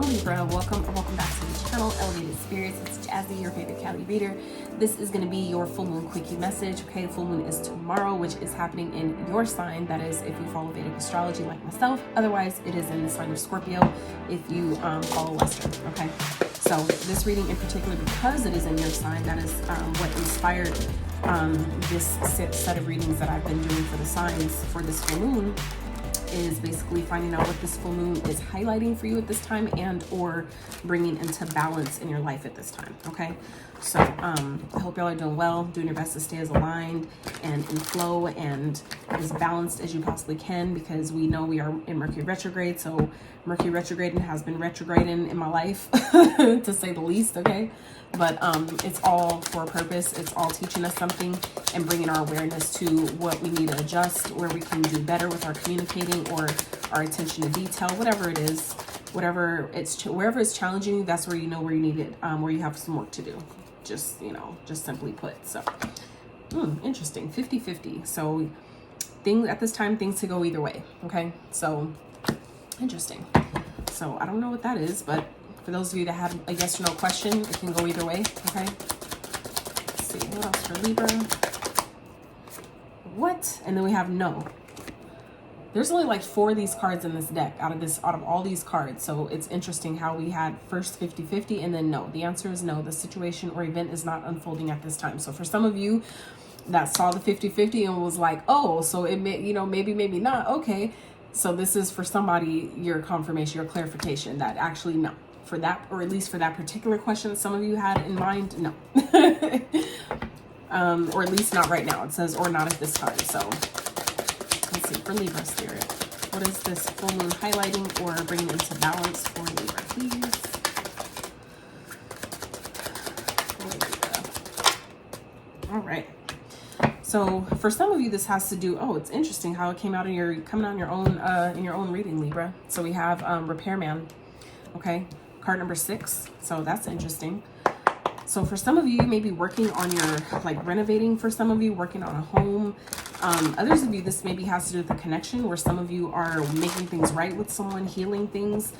Libra, welcome back to the channel, Elevated Spirits. It's Jazi, your favorite Cali reader. This is going to be your full moon quickie message. Okay, full moon is tomorrow, which is happening in your sign. That is if you follow Vedic astrology like myself. Otherwise, it is in the sign of Scorpio if you follow Western. Okay, so this reading in particular, because it is in your sign, that is what inspired this set of readings that I've been doing for the signs for this full moon, is basically finding out what this full moon is highlighting for you at this time and or bringing into balance in your life at this time. Okay, so I hope y'all are doing well, doing your best to stay as aligned and in flow and as balanced as you possibly can, because we know we are in Mercury retrograde. So Mercury retrograding has been retrograding in my life to say the least. Okay, but it's all for a purpose. It's all teaching us something and bringing our awareness to what we need to adjust, where we can do better with our communicating or our attention to detail, whatever it is, wherever it's challenging you, that's where you know where you need it, where you have some work to do, just simply put. So interesting, 50-50. So at this time, things to go either way. Okay, so interesting. So I don't know what that is, but for those of you that have a yes or no question, it can go either way. Okay, let's see what else for Libra. What? And then we have no. There's only like 4 of these cards in this deck out of all these cards. So it's interesting how we had first 50-50 and then no. The answer is no. The situation or event is not unfolding at this time. So for some of you that saw the 50-50 and was like, oh, so it may, maybe not. Okay. So this is for somebody, your confirmation, your clarification that actually no. For that, or at least for that particular question some of you had in mind, no. Or at least not right now. It says, or not at this time. So let's see, for Libra Spirit, what is this full moon highlighting or bringing into balance for Libra, please? For Libra. All right. So for some of you, this has to do, it's interesting how it came out coming out in your own reading, Libra. So we have repairman, okay? Card number 6. So that's interesting. So for some of you, you may be working on your, renovating, for some of you, working on a home. Others of you, this maybe has to do with a connection where some of you are making things right with someone, healing things.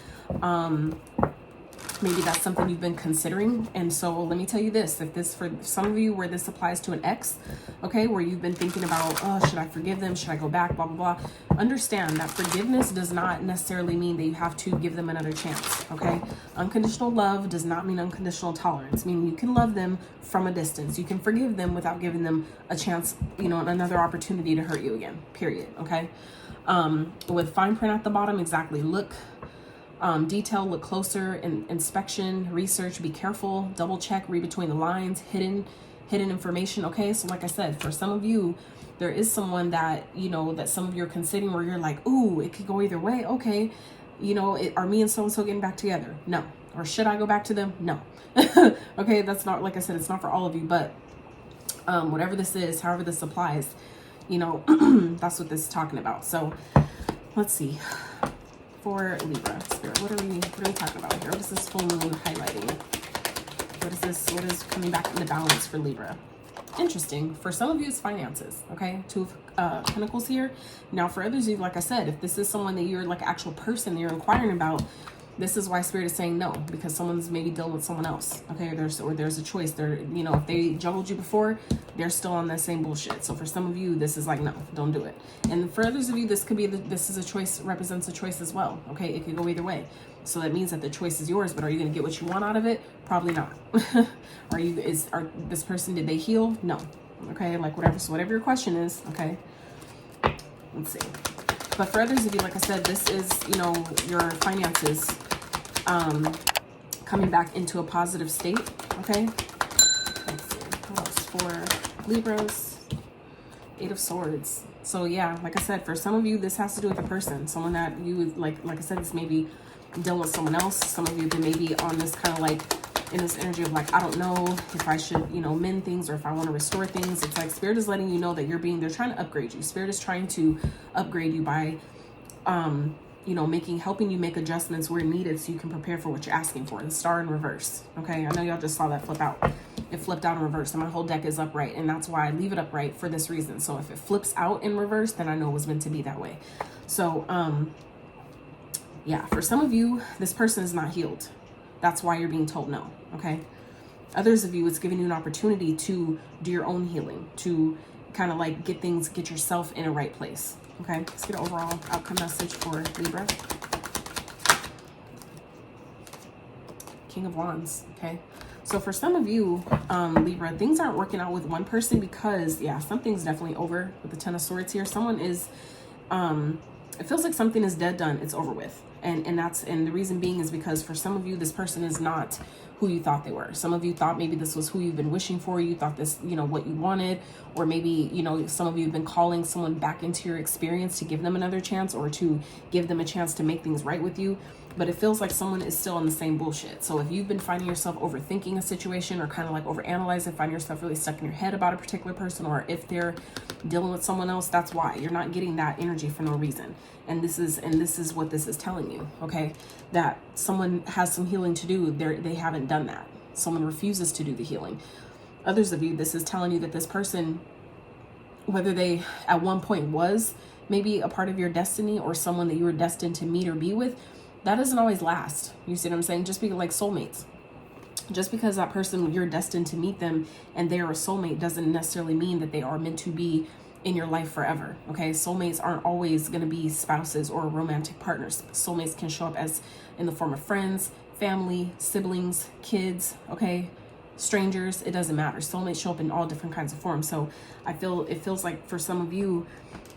Maybe that's something you've been considering. And so let me tell you this, if this, for some of you where this applies to an ex, okay, where you've been thinking about, oh, should I forgive them? Should I go back? Blah, blah, blah. Understand that forgiveness does not necessarily mean that you have to give them another chance, okay? Unconditional love does not mean unconditional tolerance, meaning you can love them from a distance. You can forgive them without giving them a chance, another opportunity to hurt you again, period, okay? With fine print at the bottom, exactly, look, detail, look closer, inspection, research, be careful, double check, read between the lines, hidden information. Okay, so like I said, for some of you, there is someone that that some of you are considering where you're like, ooh, it could go either way. Okay, are me and so getting back together? No. Or should I go back to them? No. Okay, that's not, like I said, it's not for all of you, but whatever this is, however this applies, that's what this is talking about. So let's see. For Libra Spirit, what are we talking about here? What is this full moon highlighting? What is coming back into balance for Libra? Interesting. For some of you, it's finances. Okay, 2 of Pentacles here. Now for others of you, like I said, if this is someone that you're like actual person that you're inquiring about, this is why Spirit is saying no, because someone's maybe dealing with someone else. Okay, there's a choice. If they juggled you before, they're still on that same bullshit. So for some of you, this is like, no, don't do it. And for others of you, this could be this is a choice, represents a choice as well. Okay, it could go either way. So that means that the choice is yours, but are you going to get what you want out of it? Probably not. Are this person, did they heal? No. Okay, like whatever. So whatever your question is, okay. Let's see. But for others of you, like I said, this is, your finances coming back into a positive state, okay? Let's see, what else for Libras? 8 of Swords. So yeah, like I said, for some of you, this has to do with a person, someone that you, like I said, this may be dealing with someone else. Some of you can maybe on this kind of like, in this energy of like, I don't know if I should, mend things or if I want to restore things. It's like Spirit is letting you know that they're trying to upgrade you. Spirit is trying to upgrade you by, helping you make adjustments where needed so you can prepare for what you're asking for. The star in reverse. Okay, I know y'all just saw that flip out. It flipped out in reverse, and my whole deck is upright, and that's why I leave it upright for this reason. So if it flips out in reverse, then I know it was meant to be that way. So Yeah, for some of you, this person is not healed. That's why you're being told no, okay? Others of you, it's giving you an opportunity to do your own healing, to kind of like get yourself in a right place, okay? Let's get an overall outcome message for Libra. King of Wands, okay? So for some of you, Libra, things aren't working out with one person because, yeah, something's definitely over with the Ten of Swords here. Someone is, it feels like something is dead done. It's over with. And the reason being is because for some of you, this person is not who you thought they were. Some of you thought maybe this was who you've been wishing for. You thought this, you know, what you wanted, or maybe, you know, some of you have been calling someone back into your experience to give them another chance or to give them a chance to make things right with you. But it feels like someone is still in the same bullshit. So if you've been finding yourself overthinking a situation or kind of like overanalyzing, find yourself really stuck in your head about a particular person, or if they're dealing with someone else, that's why you're not getting that energy for no reason. And this is what this is telling you, okay? That someone has some healing to do. They haven't done that. Someone refuses to do the healing. Others of you, this is telling you that this person, whether they at one point was maybe a part of your destiny or someone that you were destined to meet or be with, that doesn't always last. You see what I'm saying? Just because, like soulmates, just because that person, you're destined to meet them and they're a soulmate doesn't necessarily mean that they are meant to be in your life forever. Okay, soulmates aren't always going to be spouses or romantic partners. Soulmates can show up as in the form of friends, family, siblings, kids, okay, strangers. It doesn't matter. Soulmates show up in all different kinds of forms. So it feels like for some of you,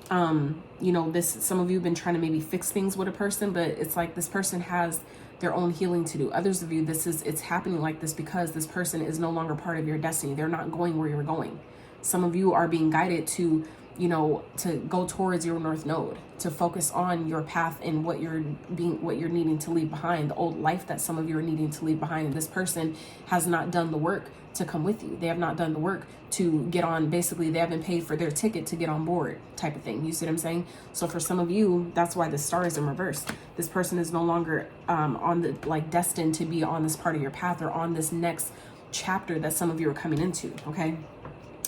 you know, some of you have been trying to maybe fix things with a person, but it's like this person has their own healing to do. Others of you, it's happening like this because this person is no longer part of your destiny. They're not going where you're going. Some of you are being guided to, you know, to go towards your North Node, to focus on your path and what you're needing to leave behind, the old life that some of you are needing to leave behind. And this person has not done the work to come with you. They have not done the work to get on. Basically, they haven't paid for their ticket to get on board, type of thing. You see what I'm saying? So for some of you, that's why the star is in reverse. This person is no longer destined to be on this part of your path or on this next chapter that some of you are coming into, okay?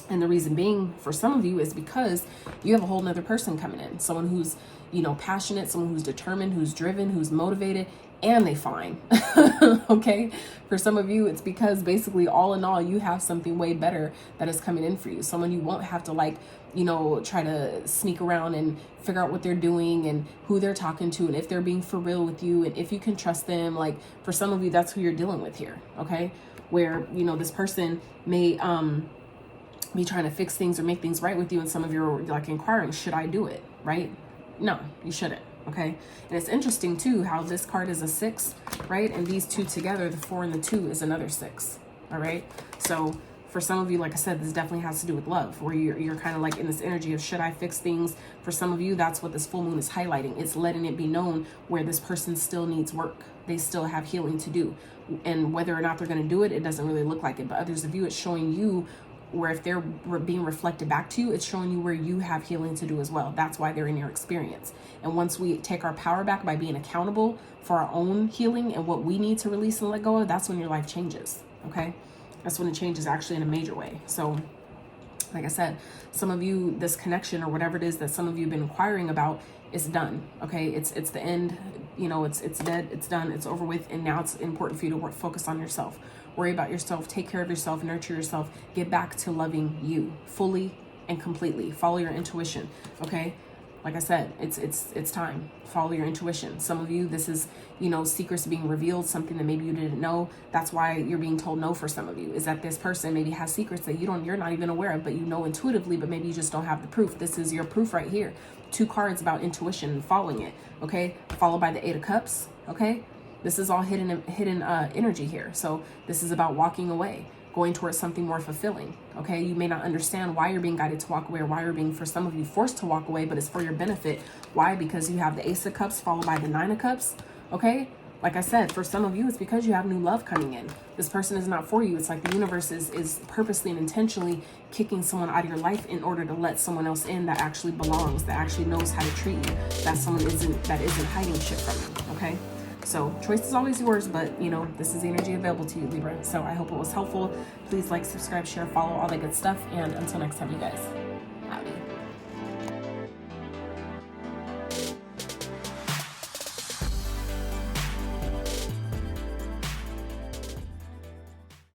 And the reason being for some of you is because you have a whole nother person coming in. Someone who's, you know, passionate, someone who's determined, who's driven, who's motivated, and they fine. Okay? For some of you, it's because basically all in all, you have something way better that is coming in for you. Someone you won't have to like, you know, try to sneak around and figure out what they're doing and who they're talking to and if they're being for real with you and if you can trust them. Like for some of you, that's who you're dealing with here. Okay? Where, you know, this person may, be trying to fix things or make things right with you, and some of you are like inquiring, should I do it? Right? No, you shouldn't. Okay. And it's interesting too how this card is a 6, right? And these two together, the 4 and the 2, is another 6. All right. So for some of you, like I said, this definitely has to do with love, where you're kind of like in this energy of should I fix things? For some of you, that's what this full moon is highlighting. It's letting it be known where this person still needs work. They still have healing to do, and whether or not they're going to do it, it doesn't really look like it. But others of you, it's showing you where if they're being reflected back to you, it's showing you where you have healing to do as well. That's why they're in your experience. And once we take our power back by being accountable for our own healing and what we need to release and let go of, that's when your life changes. Okay? That's when it changes actually in a major way. So like I said, some of you, this connection or whatever it is that some of you have been inquiring about is done. Okay? It's the end. You know, it's dead. It's done. It's over with. And now it's important for you to focus on yourself. Worry about yourself, take care of yourself, nurture yourself, get back to loving you fully and completely. Follow your intuition, okay? Like I said, it's time. Follow your intuition. Some of you, this is, you know, secrets being revealed, something that maybe you didn't know. That's why you're being told no for some of you, is that this person maybe has secrets that you're not even aware of, but you know intuitively, but maybe you just don't have the proof. This is your proof right here. 2 cards about intuition and following it, okay? Followed by the 8 of Cups, okay? This is all hidden energy here. So this is about walking away, going towards something more fulfilling. Okay, you may not understand why you're being guided to walk away, or why you're being, for some of you, forced to walk away, but it's for your benefit. Why? Because you have the Ace of Cups followed by the 9 of Cups. Okay, like I said, for some of you, it's because you have new love coming in. This person is not for you. It's like the universe is purposely and intentionally kicking someone out of your life in order to let someone else in that actually belongs, that actually knows how to treat you, that someone isn't hiding shit from you. Okay. So choice is always yours, but you know, this is the energy available to you, Libra. So I hope it was helpful. Please like, subscribe, share, follow, all that good stuff. And until next time, you guys.